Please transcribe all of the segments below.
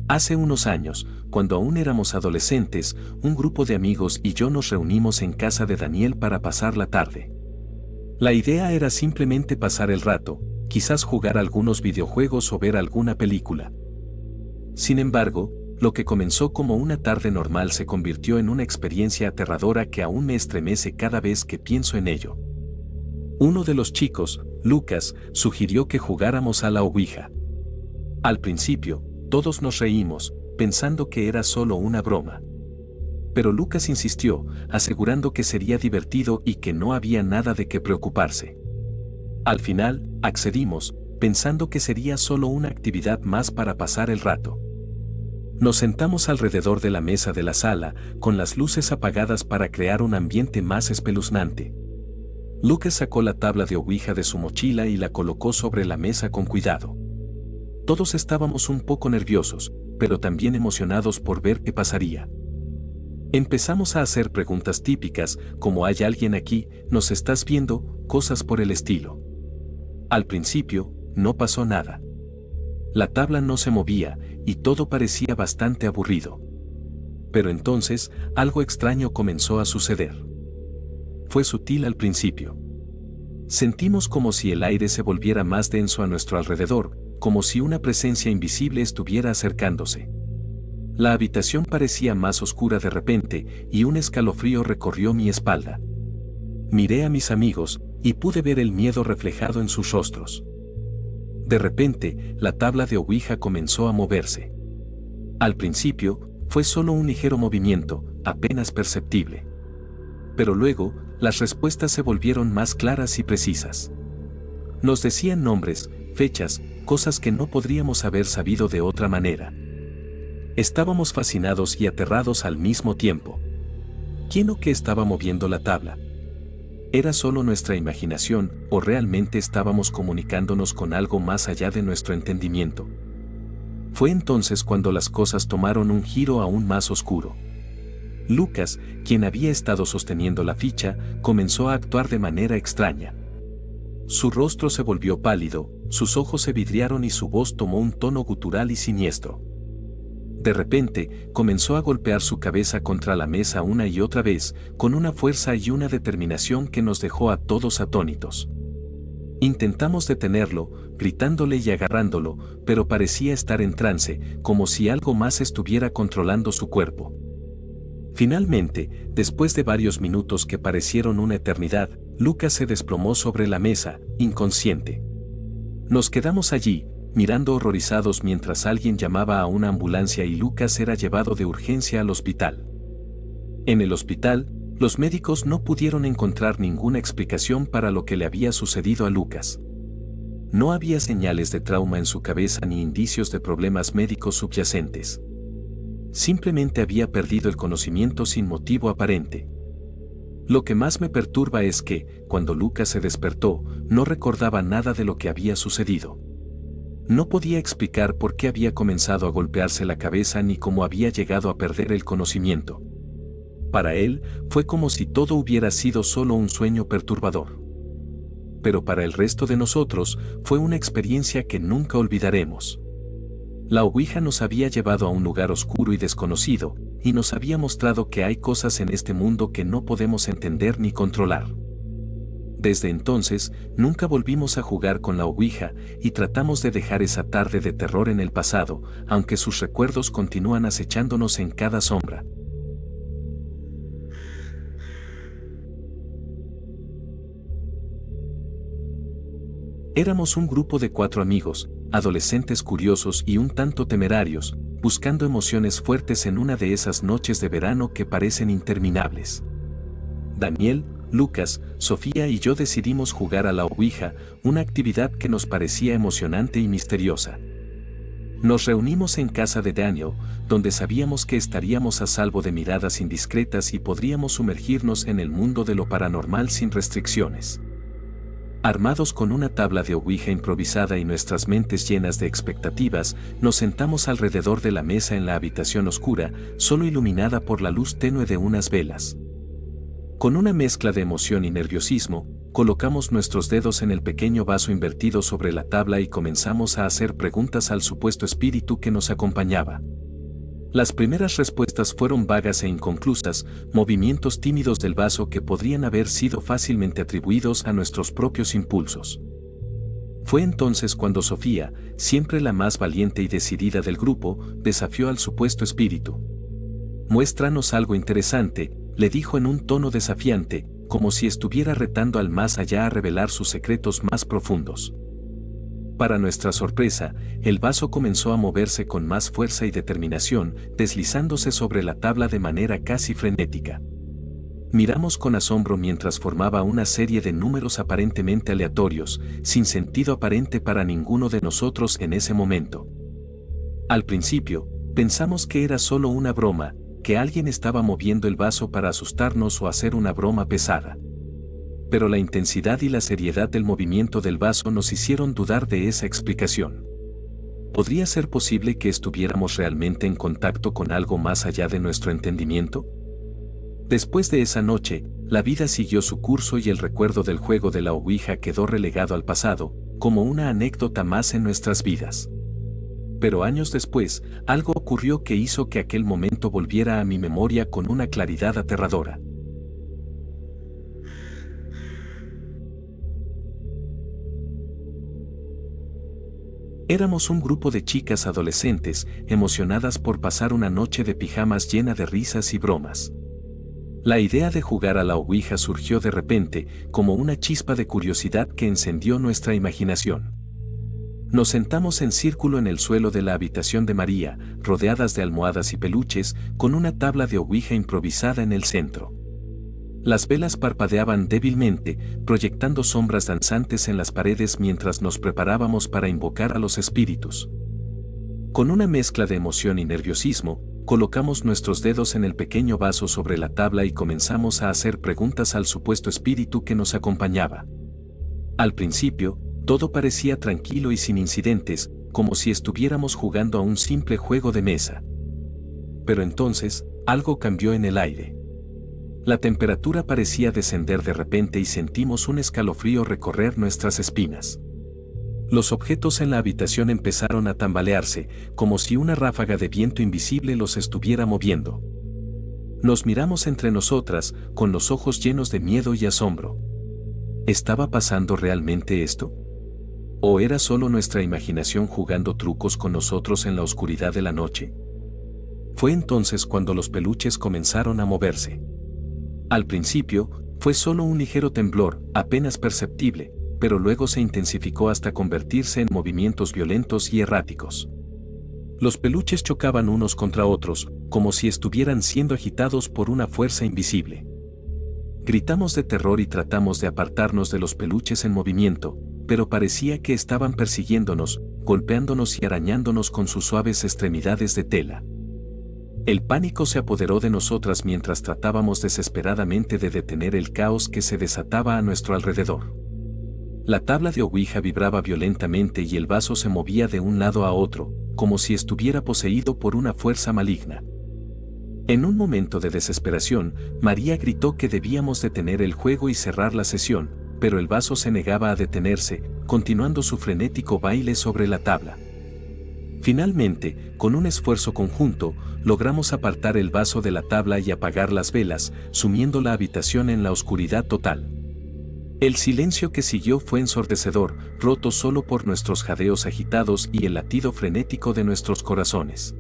Hace unos años, cuando aún éramos adolescentes, un grupo de amigos y yo nos reunimos en casa de Daniel para pasar la tarde. La idea era simplemente pasar el rato, quizás jugar algunos videojuegos o ver alguna película. Sin embargo, lo que comenzó como una tarde normal se convirtió en una experiencia aterradora que aún me estremece cada vez que pienso en ello. Uno de los chicos, Lucas, sugirió que jugáramos a la Ouija. Al principio, todos nos reímos, pensando que era solo una broma. Pero Lucas insistió, asegurando que sería divertido y que no había nada de qué preocuparse. Al final, accedimos, pensando que sería solo una actividad más para pasar el rato. Nos sentamos alrededor de la mesa de la sala, con las luces apagadas para crear un ambiente más espeluznante. Lucas sacó la tabla de Ouija de su mochila y la colocó sobre la mesa con cuidado. Todos estábamos un poco nerviosos, pero también emocionados por ver qué pasaría. Empezamos a hacer preguntas típicas, como ¿hay alguien aquí? ¿Nos estás viendo? Cosas por el estilo. Al principio, no pasó nada. La tabla no se movía, y todo parecía bastante aburrido. Pero entonces, algo extraño comenzó a suceder. Fue sutil al principio. Sentimos como si el aire se volviera más denso a nuestro alrededor, como si una presencia invisible estuviera acercándose. La habitación parecía más oscura de repente, y un escalofrío recorrió mi espalda. Miré a mis amigos, y pude ver el miedo reflejado en sus rostros. De repente, la tabla de Ouija comenzó a moverse. Al principio, fue solo un ligero movimiento, apenas perceptible. Pero luego, las respuestas se volvieron más claras y precisas. Nos decían nombres, fechas, cosas que no podríamos haber sabido de otra manera. Estábamos fascinados y aterrados al mismo tiempo. ¿Quién o qué estaba moviendo la tabla? ¿Era solo nuestra imaginación o realmente estábamos comunicándonos con algo más allá de nuestro entendimiento? Fue entonces cuando las cosas tomaron un giro aún más oscuro. Lucas, quien había estado sosteniendo la ficha, comenzó a actuar de manera extraña. Su rostro se volvió pálido, sus ojos se vidriaron y su voz tomó un tono gutural y siniestro. De repente, comenzó a golpear su cabeza contra la mesa una y otra vez, con una fuerza y una determinación que nos dejó a todos atónitos. Intentamos detenerlo, gritándole y agarrándolo, pero parecía estar en trance, como si algo más estuviera controlando su cuerpo. Finalmente, después de varios minutos que parecieron una eternidad, Lucas se desplomó sobre la mesa, inconsciente. Nos quedamos allí, mirando horrorizados mientras alguien llamaba a una ambulancia y Lucas era llevado de urgencia al hospital. En el hospital, los médicos no pudieron encontrar ninguna explicación para lo que le había sucedido a Lucas. No había señales de trauma en su cabeza ni indicios de problemas médicos subyacentes. Simplemente había perdido el conocimiento sin motivo aparente. Lo que más me perturba es que, cuando Lucas se despertó, no recordaba nada de lo que había sucedido. No podía explicar por qué había comenzado a golpearse la cabeza ni cómo había llegado a perder el conocimiento. Para él, fue como si todo hubiera sido solo un sueño perturbador. Pero para el resto de nosotros, fue una experiencia que nunca olvidaremos. La Ouija nos había llevado a un lugar oscuro y desconocido, y nos había mostrado que hay cosas en este mundo que no podemos entender ni controlar. Desde entonces, nunca volvimos a jugar con la Ouija y tratamos de dejar esa tarde de terror en el pasado, aunque sus recuerdos continúan acechándonos en cada sombra. Éramos un grupo de 4 amigos, adolescentes curiosos y un tanto temerarios, buscando emociones fuertes en una de esas noches de verano que parecen interminables. Daniel, Lucas, Sofía y yo decidimos jugar a la Ouija, una actividad que nos parecía emocionante y misteriosa. Nos reunimos en casa de Daniel, donde sabíamos que estaríamos a salvo de miradas indiscretas y podríamos sumergirnos en el mundo de lo paranormal sin restricciones. Armados con una tabla de Ouija improvisada y nuestras mentes llenas de expectativas, nos sentamos alrededor de la mesa en la habitación oscura, solo iluminada por la luz tenue de unas velas. Con una mezcla de emoción y nerviosismo, colocamos nuestros dedos en el pequeño vaso invertido sobre la tabla y comenzamos a hacer preguntas al supuesto espíritu que nos acompañaba. Las primeras respuestas fueron vagas e inconclusas, movimientos tímidos del vaso que podrían haber sido fácilmente atribuidos a nuestros propios impulsos. Fue entonces cuando Sofía, siempre la más valiente y decidida del grupo, desafió al supuesto espíritu. «Muéstranos algo interesante», le dijo en un tono desafiante, como si estuviera retando al más allá a revelar sus secretos más profundos. Para nuestra sorpresa, el vaso comenzó a moverse con más fuerza y determinación, deslizándose sobre la tabla de manera casi frenética. Miramos con asombro mientras formaba una serie de números aparentemente aleatorios, sin sentido aparente para ninguno de nosotros en ese momento. Al principio, pensamos que era solo una broma, que alguien estaba moviendo el vaso para asustarnos o hacer una broma pesada. Pero la intensidad y la seriedad del movimiento del vaso nos hicieron dudar de esa explicación. ¿Podría ser posible que estuviéramos realmente en contacto con algo más allá de nuestro entendimiento? Después de esa noche, la vida siguió su curso y el recuerdo del juego de la ouija quedó relegado al pasado, como una anécdota más en nuestras vidas. Pero años después, algo ocurrió que hizo que aquel momento volviera a mi memoria con una claridad aterradora. Éramos un grupo de chicas adolescentes, emocionadas por pasar una noche de pijamas llena de risas y bromas. La idea de jugar a la ouija surgió de repente, como una chispa de curiosidad que encendió nuestra imaginación. Nos sentamos en círculo en el suelo de la habitación de María, rodeadas de almohadas y peluches, con una tabla de ouija improvisada en el centro. Las velas parpadeaban débilmente, proyectando sombras danzantes en las paredes mientras nos preparábamos para invocar a los espíritus. Con una mezcla de emoción y nerviosismo, colocamos nuestros dedos en el pequeño vaso sobre la tabla y comenzamos a hacer preguntas al supuesto espíritu que nos acompañaba. Al principio, todo parecía tranquilo y sin incidentes, como si estuviéramos jugando a un simple juego de mesa. Pero entonces, algo cambió en el aire. La temperatura parecía descender de repente y sentimos un escalofrío recorrer nuestras espinas. Los objetos en la habitación empezaron a tambalearse, como si una ráfaga de viento invisible los estuviera moviendo. Nos miramos entre nosotras, con los ojos llenos de miedo y asombro. ¿Estaba pasando realmente esto? ¿O era solo nuestra imaginación jugando trucos con nosotros en la oscuridad de la noche? Fue entonces cuando los peluches comenzaron a moverse. Al principio, fue solo un ligero temblor, apenas perceptible, pero luego se intensificó hasta convertirse en movimientos violentos y erráticos. Los peluches chocaban unos contra otros, como si estuvieran siendo agitados por una fuerza invisible. Gritamos de terror y tratamos de apartarnos de los peluches en movimiento, pero parecía que estaban persiguiéndonos, golpeándonos y arañándonos con sus suaves extremidades de tela. El pánico se apoderó de nosotras mientras tratábamos desesperadamente de detener el caos que se desataba a nuestro alrededor. La tabla de ouija vibraba violentamente y el vaso se movía de un lado a otro, como si estuviera poseído por una fuerza maligna. En un momento de desesperación, María gritó que debíamos detener el juego y cerrar la sesión, pero el vaso se negaba a detenerse, continuando su frenético baile sobre la tabla. Finalmente, con un esfuerzo conjunto, logramos apartar el vaso de la tabla y apagar las velas, sumiendo la habitación en la oscuridad total. El silencio que siguió fue ensordecedor, roto solo por nuestros jadeos agitados y el latido frenético de nuestros corazones.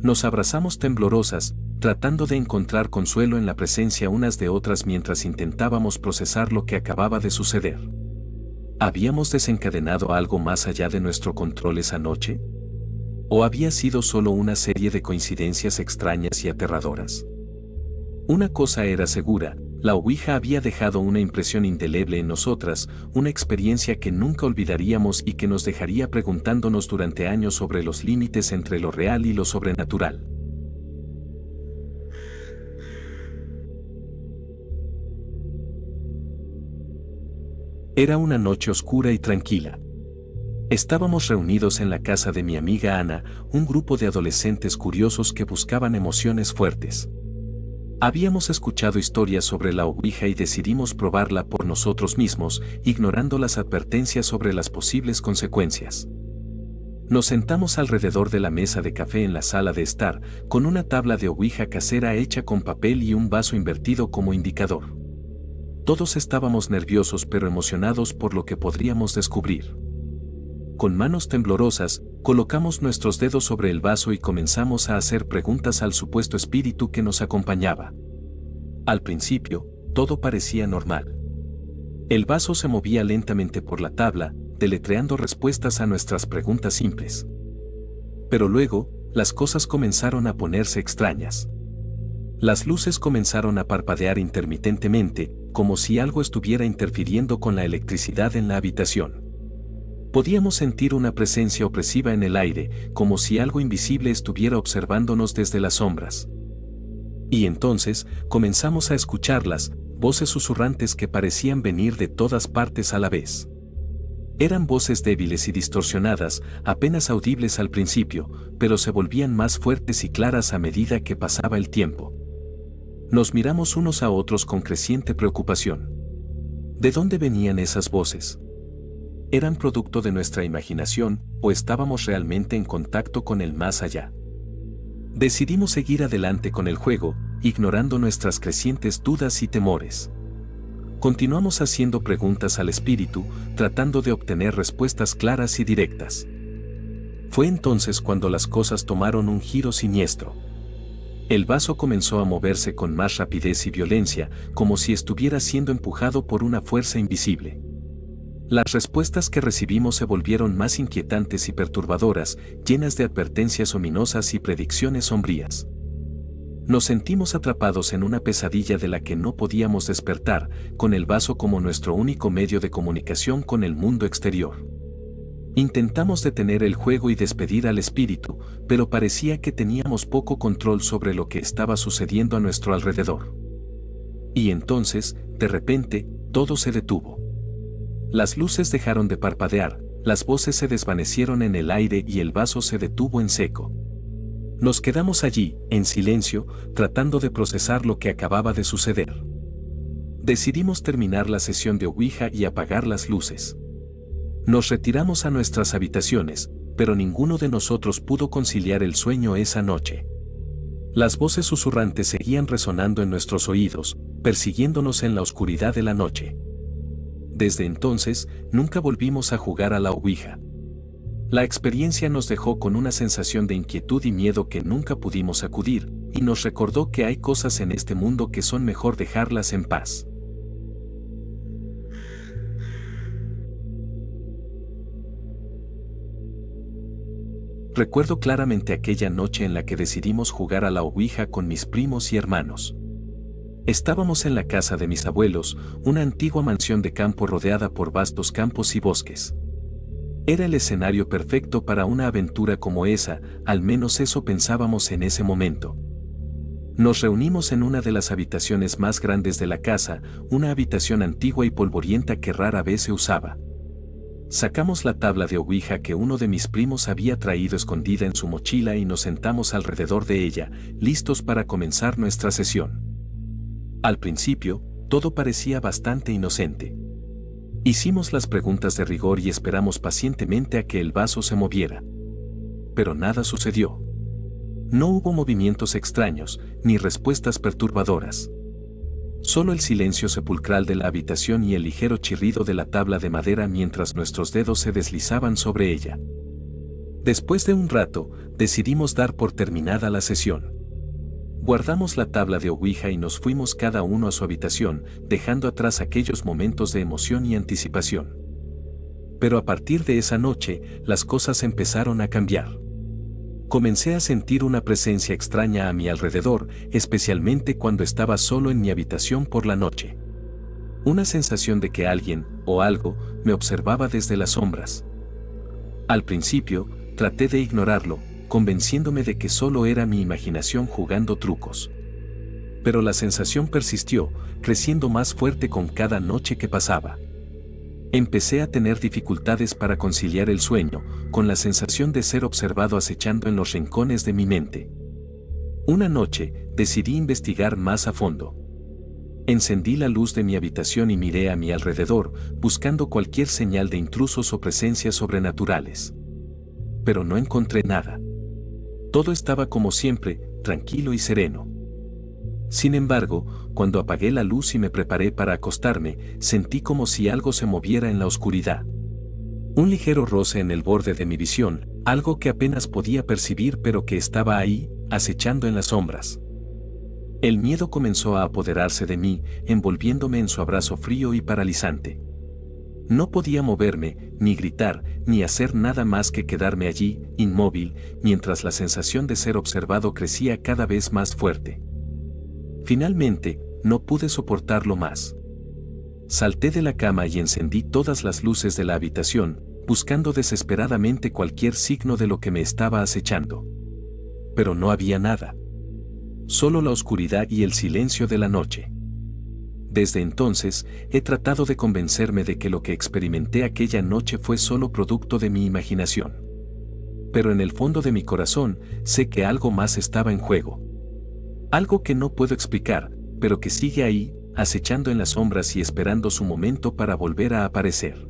Nos abrazamos temblorosas, tratando de encontrar consuelo en la presencia unas de otras mientras intentábamos procesar lo que acababa de suceder. ¿Habíamos desencadenado algo más allá de nuestro control esa noche? ¿O había sido solo una serie de coincidencias extrañas y aterradoras? Una cosa era segura, la ouija había dejado una impresión indeleble en nosotras, una experiencia que nunca olvidaríamos y que nos dejaría preguntándonos durante años sobre los límites entre lo real y lo sobrenatural. Era una noche oscura y tranquila. Estábamos reunidos en la casa de mi amiga Ana, un grupo de adolescentes curiosos que buscaban emociones fuertes. Habíamos escuchado historias sobre la Ouija y decidimos probarla por nosotros mismos, ignorando las advertencias sobre las posibles consecuencias. Nos sentamos alrededor de la mesa de café en la sala de estar, con una tabla de Ouija casera hecha con papel y un vaso invertido como indicador. Todos estábamos nerviosos pero emocionados por lo que podríamos descubrir. Con manos temblorosas, colocamos nuestros dedos sobre el vaso y comenzamos a hacer preguntas al supuesto espíritu que nos acompañaba. Al principio, todo parecía normal. El vaso se movía lentamente por la tabla, deletreando respuestas a nuestras preguntas simples. Pero luego, las cosas comenzaron a ponerse extrañas. Las luces comenzaron a parpadear intermitentemente, como si algo estuviera interfiriendo con la electricidad en la habitación. Podíamos sentir una presencia opresiva en el aire, como si algo invisible estuviera observándonos desde las sombras. Y entonces, comenzamos a escucharlas, voces susurrantes que parecían venir de todas partes a la vez. Eran voces débiles y distorsionadas, apenas audibles al principio, pero se volvían más fuertes y claras a medida que pasaba el tiempo. Nos miramos unos a otros con creciente preocupación. ¿De dónde venían esas voces? ¿Eran producto de nuestra imaginación o estábamos realmente en contacto con el más allá? Decidimos seguir adelante con el juego, ignorando nuestras crecientes dudas y temores. Continuamos haciendo preguntas al espíritu, tratando de obtener respuestas claras y directas. Fue entonces cuando las cosas tomaron un giro siniestro. El vaso comenzó a moverse con más rapidez y violencia, como si estuviera siendo empujado por una fuerza invisible. Las respuestas que recibimos se volvieron más inquietantes y perturbadoras, llenas de advertencias ominosas y predicciones sombrías. Nos sentimos atrapados en una pesadilla de la que no podíamos despertar, con el vaso como nuestro único medio de comunicación con el mundo exterior. Intentamos detener el juego y despedir al espíritu, pero parecía que teníamos poco control sobre lo que estaba sucediendo a nuestro alrededor. Y entonces, de repente, todo se detuvo. Las luces dejaron de parpadear, las voces se desvanecieron en el aire y el vaso se detuvo en seco. Nos quedamos allí, en silencio, tratando de procesar lo que acababa de suceder. Decidimos terminar la sesión de Ouija y apagar las luces. Nos retiramos a nuestras habitaciones, pero ninguno de nosotros pudo conciliar el sueño esa noche. Las voces susurrantes seguían resonando en nuestros oídos, persiguiéndonos en la oscuridad de la noche. Desde entonces, nunca volvimos a jugar a la Ouija. La experiencia nos dejó con una sensación de inquietud y miedo que nunca pudimos acudir, y nos recordó que hay cosas en este mundo que son mejor dejarlas en paz. Recuerdo claramente aquella noche en la que decidimos jugar a la Ouija con mis primos y hermanos. Estábamos en la casa de mis abuelos, una antigua mansión de campo rodeada por vastos campos y bosques. Era el escenario perfecto para una aventura como esa, al menos eso pensábamos en ese momento. Nos reunimos en una de las habitaciones más grandes de la casa, una habitación antigua y polvorienta que rara vez se usaba. Sacamos la tabla de Ouija que uno de mis primos había traído escondida en su mochila y nos sentamos alrededor de ella, listos para comenzar nuestra sesión. Al principio, todo parecía bastante inocente. Hicimos las preguntas de rigor y esperamos pacientemente a que el vaso se moviera. Pero nada sucedió. No hubo movimientos extraños, ni respuestas perturbadoras. Solo el silencio sepulcral de la habitación y el ligero chirrido de la tabla de madera mientras nuestros dedos se deslizaban sobre ella. Después de un rato, decidimos dar por terminada la sesión. Guardamos la tabla de Ouija y nos fuimos cada uno a su habitación, dejando atrás aquellos momentos de emoción y anticipación. Pero a partir de esa noche, las cosas empezaron a cambiar. Comencé a sentir una presencia extraña a mi alrededor, especialmente cuando estaba solo en mi habitación por la noche. Una sensación de que alguien, o algo, me observaba desde las sombras. Al principio, traté de ignorarlo, convenciéndome de que solo era mi imaginación jugando trucos. Pero la sensación persistió, creciendo más fuerte con cada noche que pasaba. Empecé a tener dificultades para conciliar el sueño, con la sensación de ser observado acechando en los rincones de mi mente. Una noche, decidí investigar más a fondo. Encendí la luz de mi habitación y miré a mi alrededor, buscando cualquier señal de intrusos o presencias sobrenaturales. Pero no encontré nada. Todo estaba como siempre, tranquilo y sereno. Sin embargo, cuando apagué la luz y me preparé para acostarme, sentí como si algo se moviera en la oscuridad. Un ligero roce en el borde de mi visión, algo que apenas podía percibir pero que estaba ahí, acechando en las sombras. El miedo comenzó a apoderarse de mí, envolviéndome en su abrazo frío y paralizante. No podía moverme, ni gritar, ni hacer nada más que quedarme allí, inmóvil, mientras la sensación de ser observado crecía cada vez más fuerte. Finalmente, no pude soportarlo más. Salté de la cama y encendí todas las luces de la habitación, buscando desesperadamente cualquier signo de lo que me estaba acechando. Pero no había nada. Solo la oscuridad y el silencio de la noche. Desde entonces, he tratado de convencerme de que lo que experimenté aquella noche fue solo producto de mi imaginación. Pero en el fondo de mi corazón, sé que algo más estaba en juego. Algo que no puedo explicar, pero que sigue ahí, acechando en las sombras y esperando su momento para volver a aparecer.